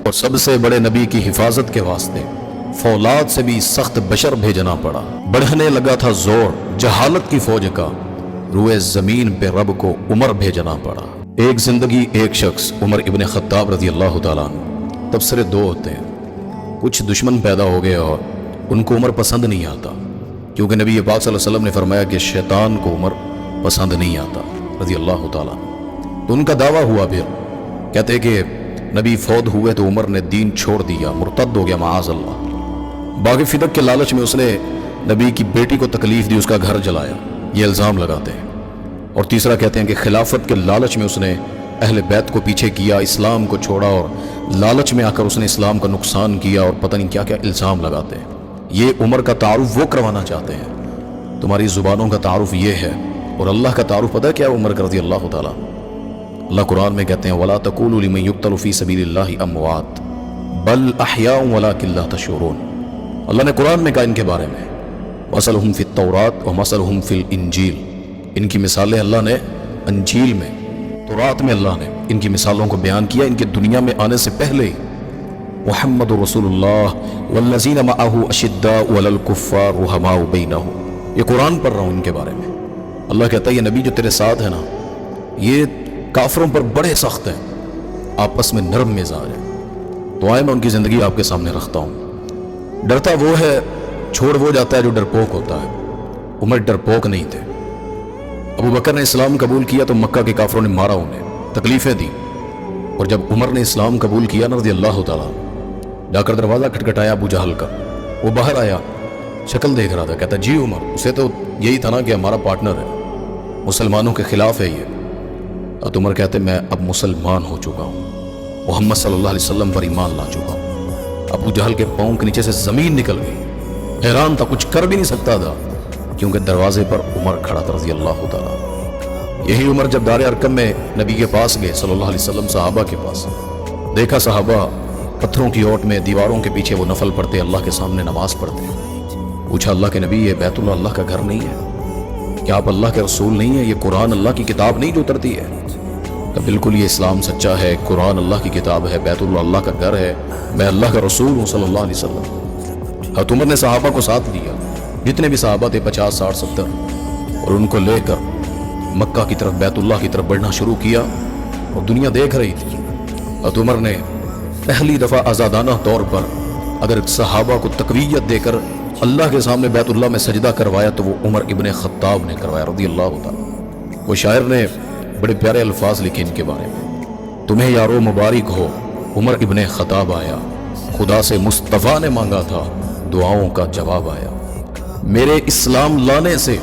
اور سب سے بڑے نبی کی حفاظت کے واسطے فولاد سے بھی سخت بشر بھیجنا پڑا۔ بڑھنے لگا تھا زور جہالت کی فوج کا، روئے زمین پہ رب کو عمر بھیجنا پڑا۔ ایک زندگی ایک شخص عمر ابن خطاب رضی اللہ تعالیٰ عنہ۔ تبصرے دو ہوتے ہیں، کچھ دشمن پیدا ہو گئے اور ان کو عمر پسند نہیں آتا، کیونکہ نبی پاک صلی اللہ علیہ وسلم نے فرمایا کہ شیطان کو عمر پسند نہیں آتا رضی اللہ تعالیٰ عنہ۔ تو ان کا دعویٰ ہوا، پھر کہتے کہ نبی فوت ہوئے تو عمر نے دین چھوڑ دیا، مرتد ہو گیا معاذ اللہ۔ باغ فدق کے لالچ میں اس نے نبی کی بیٹی کو تکلیف دی، اس کا گھر جلایا، یہ الزام لگاتے ہیں۔ اور تیسرا کہتے ہیں کہ خلافت کے لالچ میں اس نے اہل بیت کو پیچھے کیا، اسلام کو چھوڑا، اور لالچ میں آ کر اس نے اسلام کا نقصان کیا، اور پتہ نہیں کیا کیا الزام لگاتے ہیں۔ یہ عمر کا تعارف وہ کروانا چاہتے ہیں، تمہاری زبانوں کا تعارف یہ ہے، اور اللہ کا تعارف پتہ ہے کیا عمر کا رضی اللہ تعالیٰ۔ اللہ قرآن میں کہتے ہیں وَلَا تَقُولُوا لِمَن يُقْتَلُ فِي سَبِيلِ اللَّهِ أَمْوَاتٌ بَلْ أَحْيَاءٌ وَلَكِن لَا تَشْعُرُونَ۔ اللہ نے قرآن میں کہا ان کے بارے میں مَثَلُهُمْ فِي التَّوْرَاةِ وَمَثَلُهُمْ فِي الْإِنْجِيلِ، ان کی مثالیں اللہ نے انجیل میں، تورات میں اللہ نے ان کی مثالوں کو بیان کیا، ان کے دنیا میں آنے سے پہلے ہی۔ محمد رسول اللہ والذین معہ اشداء علی الکفار رحماء بینہم، یہ قرآن پڑھ رہا ہوں ان کے بارے میں۔ اللہ کہتا ہے یہ نبی جو تیرے ساتھ ہے نا، یہ کافروں پر بڑے سخت ہیں، آپس میں نرم مزاج ہے۔ تو آئے میں ان کی زندگی آپ کے سامنے رکھتا ہوں۔ ڈرتا وہ ہے، چھوڑ وہ جاتا ہے جو ڈرپوک ہوتا ہے۔ عمر ڈرپوک نہیں تھے۔ ابو بکر نے اسلام قبول کیا تو مکہ کے کافروں نے مارا، انہیں تکلیفیں دی، اور جب عمر نے اسلام قبول کیا نا رضی اللہ تعالیٰ، جا کر دروازہ کھٹکھٹایا ابو جہل کا، وہ باہر آیا، شکل دیکھ رہا تھا، کہتا جی عمر، اسے تو یہی تھا نا کہ ہمارا پارٹنر ہے، مسلمانوں کے خلاف ہے یہ۔ اور عمر کہتے میں اب مسلمان ہو چکا ہوں، محمد صلی اللہ علیہ وسلم پر ایمان لا چکا ہوں۔ ابو جہل کے پاؤں کے نیچے سے زمین نکل گئی، حیران تھا، کچھ کر بھی نہیں سکتا تھا، کیونکہ دروازے پر عمر کھڑا تھا رضی اللہ تعالیٰ۔ یہی عمر جب دار ارقم میں نبی کے پاس گئے صلی اللہ علیہ وسلم، صحابہ کے پاس، دیکھا صحابہ پتھروں کی اوٹ میں دیواروں کے پیچھے وہ نفل پڑھتے، اللہ کے سامنے نماز پڑھتے۔ پوچھا اللہ کے نبی یہ بیت اللہ اللہ کا گھر نہیں ہے کیا؟ آپ اللہ کے رسول نہیں ہیں؟ یہ قرآن اللہ کی کتاب نہیں جو اترتی ہے؟ کہ بالکل یہ اسلام سچا ہے، قرآن اللہ کی کتاب ہے، بیت اللہ اللہ کا گھر ہے، میں اللہ کا رسول ہوں صلی اللہ علیہ وسلم۔ حضرت عمر نے صحابہ کو ساتھ لیا، جتنے بھی صحابہ تھے 50 60 70، اور ان کو لے کر مکہ کی طرف، بیت اللہ کی طرف بڑھنا شروع کیا، اور دنیا دیکھ رہی تھی۔ حضرت عمر نے پہلی دفعہ آزادانہ طور پر اگر صحابہ کو تقویت دے کر اللہ کے سامنے بیت اللہ میں سجدہ کروایا تو وہ عمر ابن خطاب نے کروایا رضی اللہ تعالیٰ۔ وہ شاعر نے بڑے پیارے الفاظ لکھے ان کے بارے میں، تمہیں یارو مبارک ہو عمر ابن خطاب آیا، خدا سے مصطفیٰ نے مانگا تھا دعاؤں کا جواب آیا، میرے اسلام لانے سے